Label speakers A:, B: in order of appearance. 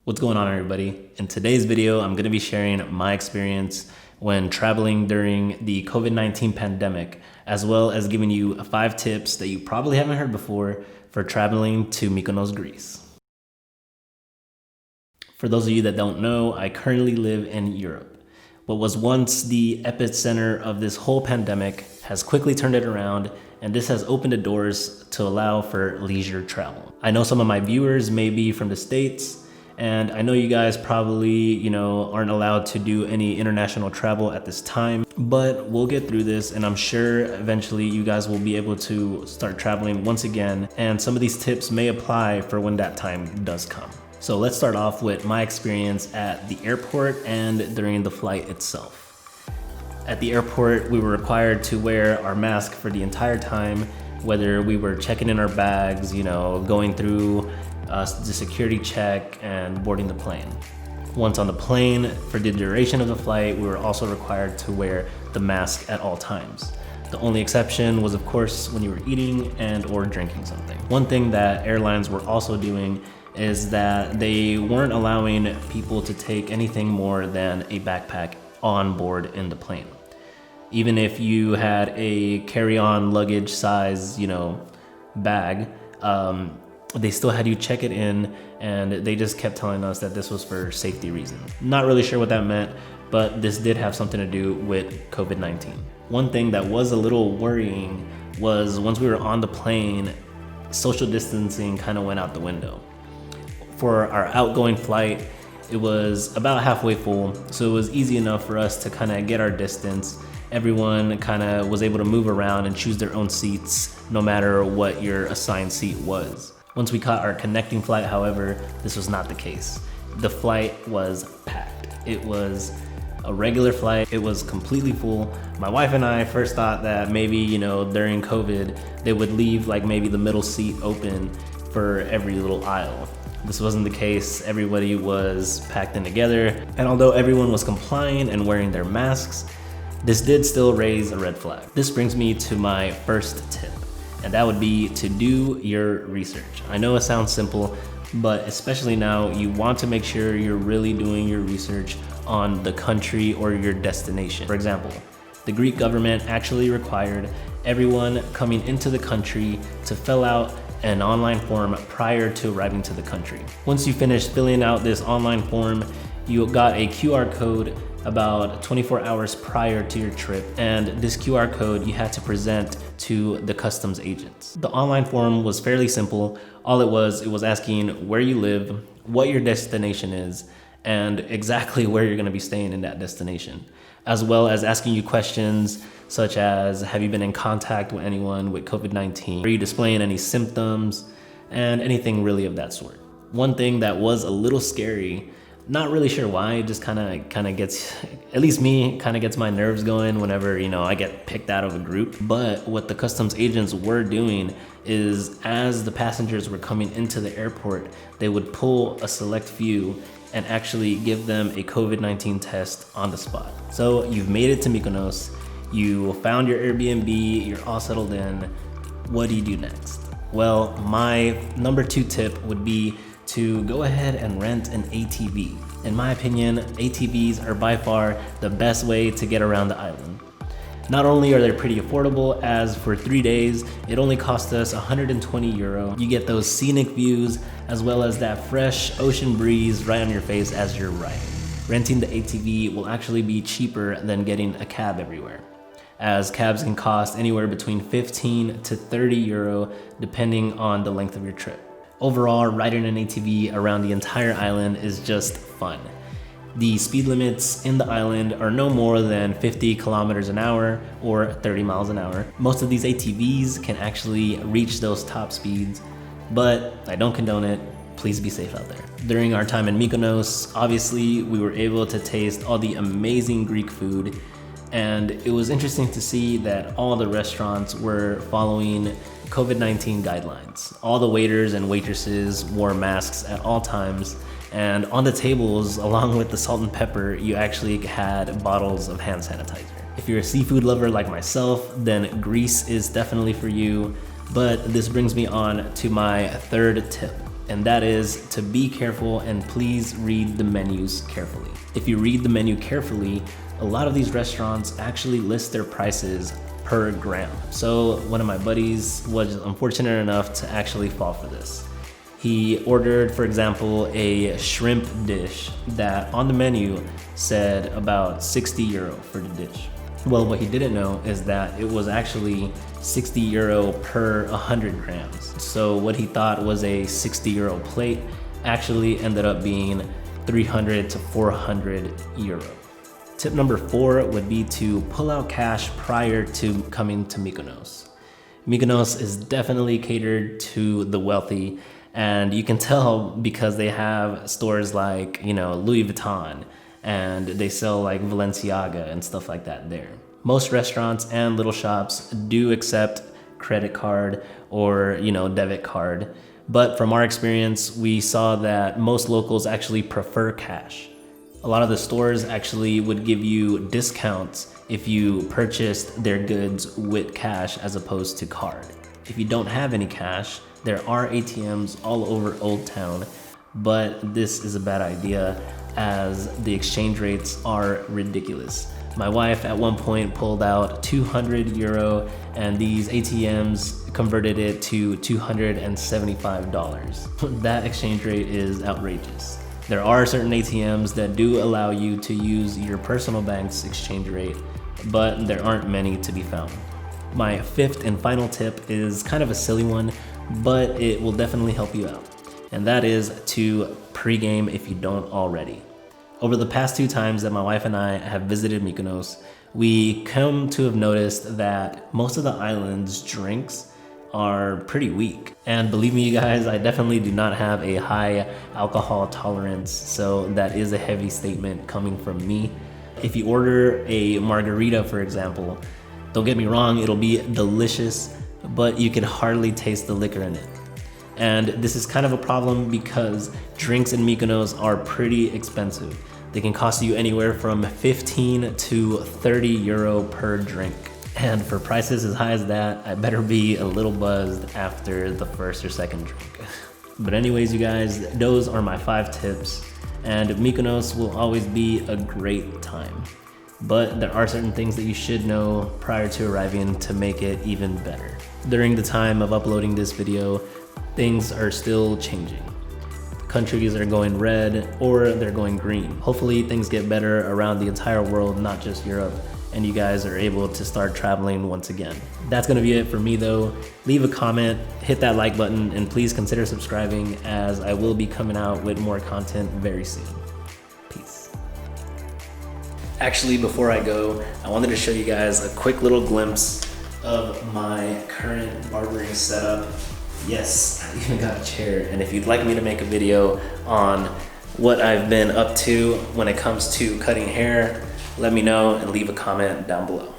A: What's going on, everybody? In today's video, I'm going to be sharing my experience when traveling during the COVID-19 pandemic, as well as giving you 5 tips that you probably haven't heard before for traveling to Mykonos, Greece. For those of you that don't know, I currently live in Europe. What was once the epicenter of this whole pandemic has quickly turned it around, and this has opened the doors to allow for leisure travel. I know some of my viewers may be from the States, and I know you guys probably, aren't allowed to do any international travel at this time, but we'll get through this, and I'm sure eventually you guys will be able to start traveling once again, and some of these tips may apply for when that time does come. So let's start off with my experience at the airport and during the flight itself. At the airport, we were required to wear our mask for the entire time, whether we were checking in our bags, going through the security check and boarding the plane. Once on the plane, for the duration of the flight, we were also required to wear the mask at all times. The only exception was, of course, when you were eating and or drinking something. One thing that airlines were also doing is that they weren't allowing people to take anything more than a backpack on board in the plane. Even if you had a carry-on luggage size, bag, they still had you check it in, and they just kept telling us that this was for safety reasons. Not really sure what that meant, but this did have something to do with COVID-19. One thing that was a little worrying was once we were on the plane, social distancing kind of went out the window. For our outgoing flight, it was about halfway full, so it was easy enough for us to kind of get our distance. Everyone kind of was able to move around and choose their own seats, no matter what your assigned seat was. Once we caught our connecting flight, however, this was not the case. The flight was packed. It was a regular flight. It was completely full. My wife and I first thought that maybe, during COVID, they would leave like maybe the middle seat open for every little aisle. This wasn't the case. Everybody was packed in together, and although everyone was complying and wearing their masks, this did still raise a red flag. This brings me to my first tip, and that would be to do your research. I know it sounds simple, but especially now, you want to make sure you're really doing your research on the country or your destination. For example, the Greek government actually required everyone coming into the country to fill out an online form prior to arriving to the country. Once you finished filling out this online form, you got a QR code about 24 hours prior to your trip, and this QR code you had to present to the customs agents. The online form was fairly simple. All it was asking where you live, what your destination is, and exactly where you're going to be staying in that destination, as well as asking you questions such as, have you been in contact with anyone with COVID-19? Are you displaying any symptoms? And anything really of that sort. One thing that was a little scary, not really sure why, it just kind of gets, at least me, kind of gets my nerves going whenever, I get picked out of a group. But what the customs agents were doing is, as the passengers were coming into the airport, they would pull a select few and actually give them a COVID-19 test on the spot. So you've made it to Mykonos, you found your Airbnb, you're all settled in. What do you do next? Well, my number 2 tip would be to go ahead and rent an ATV. In my opinion, ATVs are by far the best way to get around the island. Not only are they pretty affordable, as for 3 days, it only cost us 120 euro. You get those scenic views, as well as that fresh ocean breeze right on your face as you're riding. Renting the ATV will actually be cheaper than getting a cab everywhere, as cabs can cost anywhere between 15 to 30 euro, depending on the length of your trip. Overall, riding an ATV around the entire island is just fun. The speed limits in the island are no more than 50 kilometers an hour or 30 miles an hour. Most of these ATVs can actually reach those top speeds, but I don't condone it. Please be safe out there. During our time in Mykonos, obviously, we were able to taste all the amazing Greek food, and it was interesting to see that all the restaurants were following COVID-19 guidelines. All the waiters and waitresses wore masks at all times, and on the tables, along with the salt and pepper, you actually had bottles of hand sanitizer. If you're a seafood lover like myself, then Greece is definitely for you. But this brings me on to my 3rd tip. and that is to be careful and please read the menus carefully. If you read the menu carefully, a lot of these restaurants actually list their prices per gram. So one of my buddies was unfortunate enough to actually fall for this. He ordered, for example, a shrimp dish that on the menu said about 60 euro for the dish. Well, what he didn't know is that it was actually 60 euro per 100 grams. So what he thought was a 60 euro plate actually ended up being 300 to 400 euro. Tip number 4 would be to pull out cash prior to coming to Mykonos. Mykonos is definitely catered to the wealthy, and you can tell because they have stores like, Louis Vuitton, and they sell like Balenciaga and stuff like that there. Most restaurants and little shops do accept credit card or, debit card. But from our experience, we saw that most locals actually prefer cash. A lot of the stores actually would give you discounts if you purchased their goods with cash as opposed to card. If you don't have any cash, there are ATMs all over Old Town, but this is a bad idea as the exchange rates are ridiculous. My wife at one point pulled out 200 euro and these ATMs converted it to $275. That exchange rate is outrageous. There are certain ATMs that do allow you to use your personal bank's exchange rate, but there aren't many to be found. My 5th and final tip is kind of a silly one, but it will definitely help you out. And that is to pre-game if you don't already. Over the past 2 times that my wife and I have visited Mykonos, we come to have noticed that most of the island's drinks are pretty weak. And believe me, you guys, I definitely do not have a high alcohol tolerance, so that is a heavy statement coming from me. If you order a margarita, for example, don't get me wrong, it'll be delicious, but you can hardly taste the liquor in it. And this is kind of a problem because drinks in Mykonos are pretty expensive. They can cost you anywhere from 15 to 30 euro per drink. And for prices as high as that, I better be a little buzzed after the first or second drink. But anyways, you guys, those are my 5 tips. And Mykonos will always be a great time. But there are certain things that you should know prior to arriving to make it even better. During the time of uploading this video, things are still changing. Countries are going red or they're going green. Hopefully things get better around the entire world, not just Europe, and you guys are able to start traveling once again. That's gonna be it for me though. Leave a comment, hit that like button, and please consider subscribing as I will be coming out with more content very soon. Peace. Actually, before I go, I wanted to show you guys a quick little glimpse of my current barbering setup. Yes, I even got a chair, and if you'd like me to make a video on what I've been up to when it comes to cutting hair, let me know and leave a comment down below.